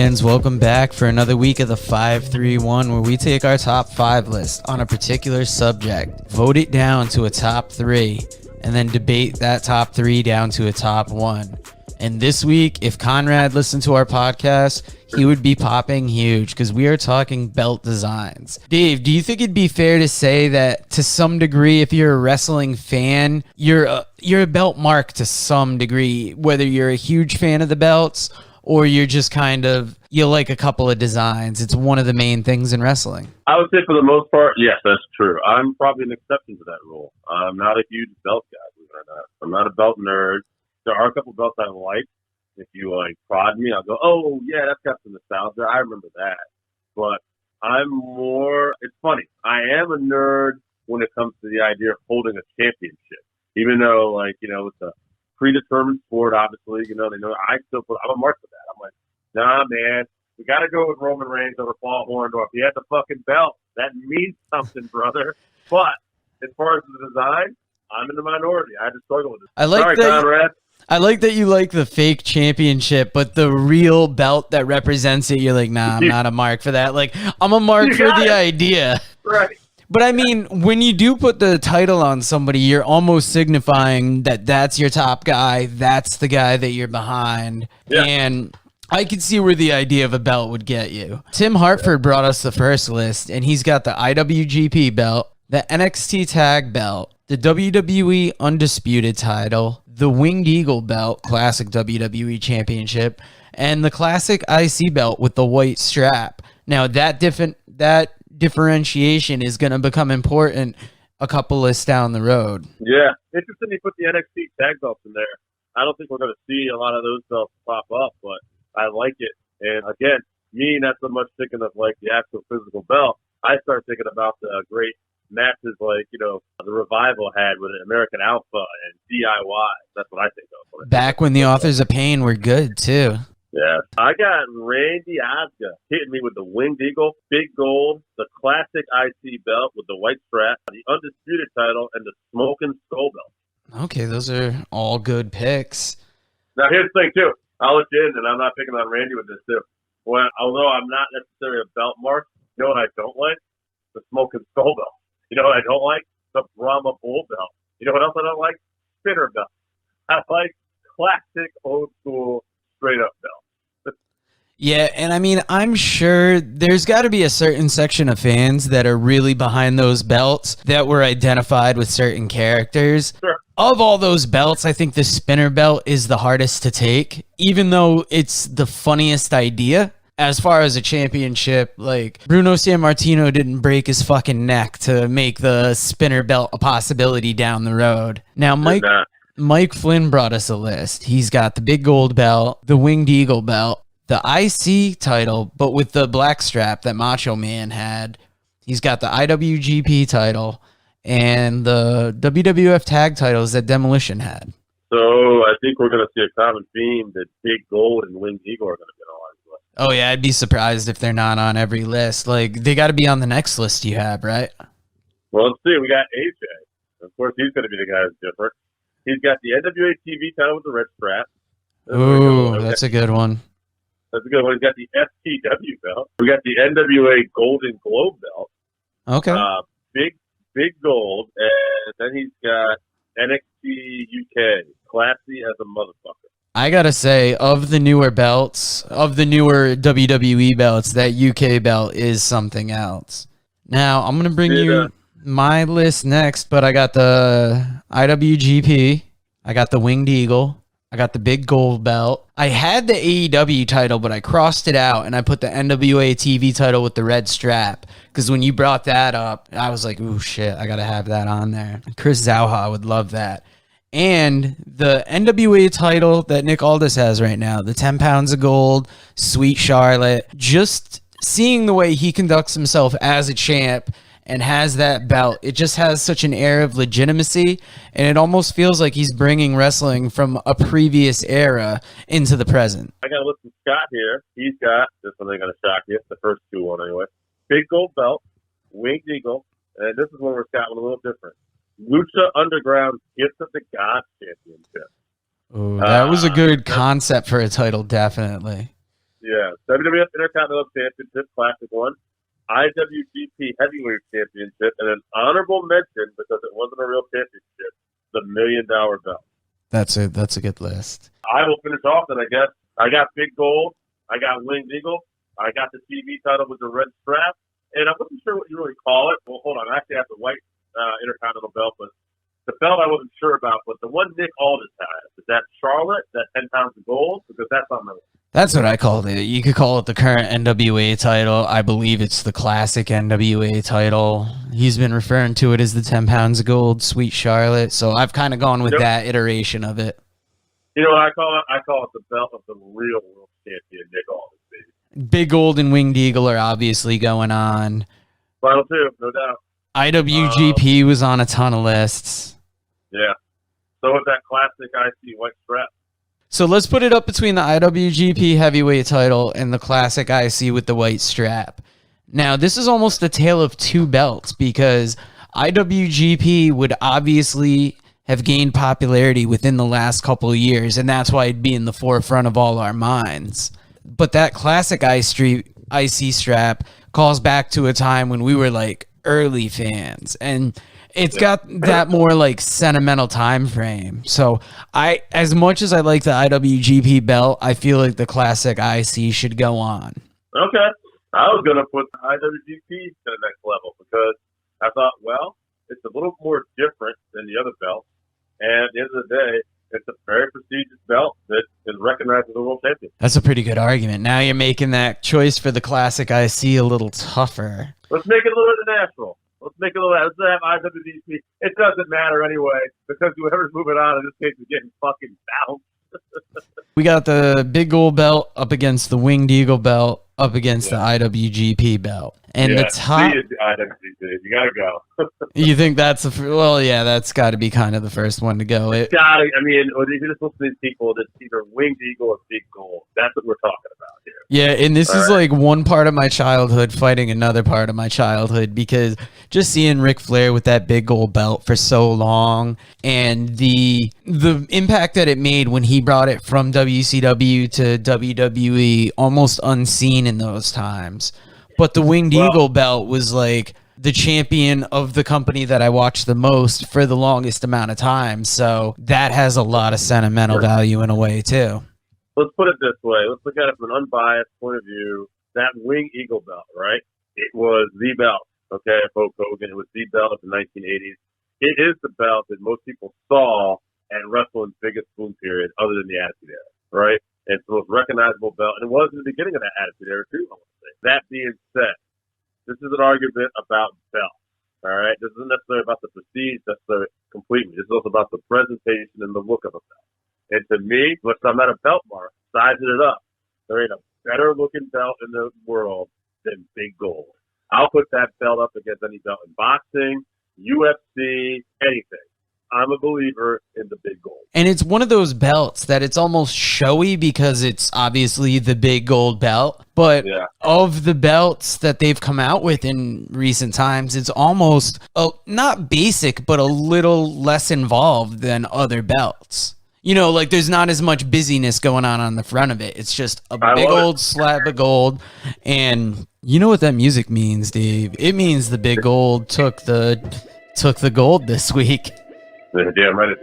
fans, welcome back for another week of the 531, where we take our top 5 list on a particular subject, vote it down to a top 3, and then debate that top 3 down to a top 1. And this week, if Conrad listened to our podcast, he would be popping huge because we are talking belt designs. Dave, do you think it'd be fair to say that to some degree, if you're a wrestling fan, you're a belt mark to some degree, whether you're a huge fan of the belts or you're just you like a couple of designs? It's one of the main things in wrestling. I would say for the most part, yes, that's true. I'm probably an exception to that rule. I'm not a huge belt guy, believe it or not. I'm not a belt nerd. There are a couple of belts I like. If you prod me, I'll go, oh yeah, that's got some nostalgia. I remember that. But it's funny. I am a nerd when it comes to the idea of holding a championship. Even though it's a predetermined sport, obviously, they know I'm a mark for that. I'm like, nah, man, we got to go with Roman Reigns over Paul Orndorff. He had the fucking belt. That means something, brother. But as far as the design, I'm in the minority. I just struggle with it. Sorry, Conrad. I like that you like the fake championship, but the real belt that represents it, you're like, nah, I'm not a mark for that. Like, I'm a mark for the idea. Right. But I mean, when you do put the title on somebody, you're almost signifying that that's your top guy. That's the guy that you're behind. Yeah. And I could see where the idea of a belt would get you. Tim Hartford brought us the first list, and he's got the IWGP belt, the NXT tag belt, the WWE Undisputed title, the Winged Eagle belt, classic WWE championship, and the classic IC belt with the white strap. Now, that differentiation is going to become important a couple lists down the road. Yeah. Interesting you put the NXT tag belts in there. I don't think we're going to see a lot of those belts pop up, but I like it. And again, me not so much thinking of the actual physical belt. I start thinking about the great matches the Revival had with American Alpha and DIY. That's what I think of. Back when the Authors of Pain were good, too. Yeah. I got Randy Osga hitting me with the Winged Eagle, Big Gold, the classic IC belt with the white strap, the Undisputed title, and the Smoking Skull belt. Okay, those are all good picks. Now, here's the thing, too. I'll let you in, and I'm not picking on Randy with this, too. Well, although I'm not necessarily a belt mark, you know what I don't like? The Smoking Skull belt. You know what I don't like? The Brahma Bull belt. You know what else I don't like? Spinner belt. I like classic, old school, straight up belt. Yeah, and I mean, I'm sure there's got to be a certain section of fans that are really behind those belts that were identified with certain characters. Sure. Of all those belts, I think the spinner belt is the hardest to take, even though it's the funniest idea. As far as a championship, Bruno Sammartino didn't break his fucking neck to make the spinner belt a possibility down the road. Now, Mike Flynn brought us a list. He's got the Big Gold belt, the Winged Eagle belt, the IC title, but with the black strap that Macho Man had. He's got the IWGP title and the WWF tag titles that Demolition had. So I think we're going to see a common theme that Big Gold and Winged Eagle are going to get on. Oh, yeah, I'd be surprised if they're not on every list. They got to be on the next list you have, right? Well, let's see. We got AJ. Of course, he's going to be the guy who's different. He's got the NWA TV title with the red strap. Ooh, that's a good one. That's a good one. He's got the FTW belt. We got the NWA Golden Globe belt. Okay. Big Gold. And then he's got NXT UK. Classy as a motherfucker. I gotta say, of the newer belts, of the newer WWE belts, that UK belt is something else. Now, I'm gonna bring you my list next, but I got the IWGP, I got the Winged Eagle, I got the Big Gold belt. I had the AEW title, but I crossed it out, and I put the NWA TV title with the red strap, because when you brought that up, I was like, ooh, shit, I gotta have that on there. Chris Zauha would love that. And the NWA title that Nick Aldis has right now, the 10 pounds of gold, Sweet Charlotte, just seeing the way he conducts himself as a champ and has that belt, it just has such an air of legitimacy, and it almost feels like he's bringing wrestling from a previous era into the present. I got to listen to Scott here. He's got, this one ain't going to shock you, the first two one anyway, Big Gold belt, Winged Eagle, and this is one where Scott went a little different. Lucha Underground Gifts of the Gods Championship. Ooh, that was a good concept for a title, definitely. Yeah, WWF Intercontinental Championship, Classic one. IWGP Heavyweight Championship, and an honorable mention because it wasn't a real championship, the $1 Million Belt. That's a good list. I will finish off then, I guess. I got Big Gold. I got Winged Eagle. I got the TV title with the red strap. And I wasn't sure what you really call it. Well, hold on. I actually have the white Intercontinental belt, but the belt I wasn't sure about. But the one Nick Aldis has, is that Charlotte, that 10 pounds of gold? Because that's on my list. That's what I called it. You could call it the current NWA title. I believe it's the classic NWA title. He's been referring to it as the 10 pounds of gold, Sweet Charlotte. So I've kind of gone with that iteration of it. You know what I call it? I call it the belt of the real world champion, Nick Aldis, baby. Big Gold and Winged Eagle are obviously going on. Final two, no doubt. IWGP was on a ton of lists. Yeah. So was that classic IC white strap. So let's put it up between the IWGP heavyweight title and the classic IC with the white strap. Now, this is almost a tale of two belts because IWGP would obviously have gained popularity within the last couple of years, and that's why it'd be in the forefront of all our minds. But that classic IC strap calls back to a time when we were like early fans, and it's got that more like sentimental time frame. So as much as I like the IWGP belt, I feel like the classic IC should go on. Okay. I was going to put the IWGP to the next level because I thought, well, it's a little more different than the other belts. And at the end of the day, it's a very prestigious belt that is recognized as a world champion. That's a pretty good argument. Now you're making that choice for the classic IC a little tougher. Let's make it a little international. Let's make it a little. Let's have IWGP. It doesn't matter anyway because whoever's moving on in this case is getting fucking bounced. We got the Big Gold belt up against the Winged Eagle belt up against the IWGP belt. And the top... IWGP. You got to go. You think that's well, yeah, that's got to be kind of the first one to go. I mean, or you just listen to these people that's either Winged Eagle or Big Gold. That's what we're talking about here. Yeah, and this is like one part of my childhood fighting another part of my childhood because just seeing Ric Flair with that Big Gold belt for so long and the impact that it made when he brought it from WCW to WWE almost unseen in those times. But the Winged Eagle belt was like the champion of the company that I watched the most for the longest amount of time. So that has a lot of sentimental value in a way, too. Let's put it this way. Let's look at it from an unbiased point of view. That Winged Eagle belt, right? It was the belt, okay, Hulk Hogan. It was the belt of the 1980s. It is the belt that most people saw at wrestling's biggest boom period other than the Attitude Era, right? It's the most recognizable belt. And it was in the beginning of that Attitude Era, too, I want to say. That being said, this is an argument about belts, all right? This isn't necessarily about the prestige, necessarily completely. This is also about the presentation and the look of a belt. And to me, which I'm not a belt mark, sizing it up, there ain't a better looking belt in the world than Big Gold. I'll put that belt up against any belt in boxing, UFC, anything. I'm a believer in the Big Gold. And it's one of those belts that it's almost showy because it's obviously the Big Gold belt. But of the belts that they've come out with in recent times, it's almost not basic, but a little less involved than other belts. You know, like there's not as much busyness going on the front of it. It's just a big old slab of gold. And you know what that music means, Dave? It means the Big Gold took the gold this week. Yeah, right.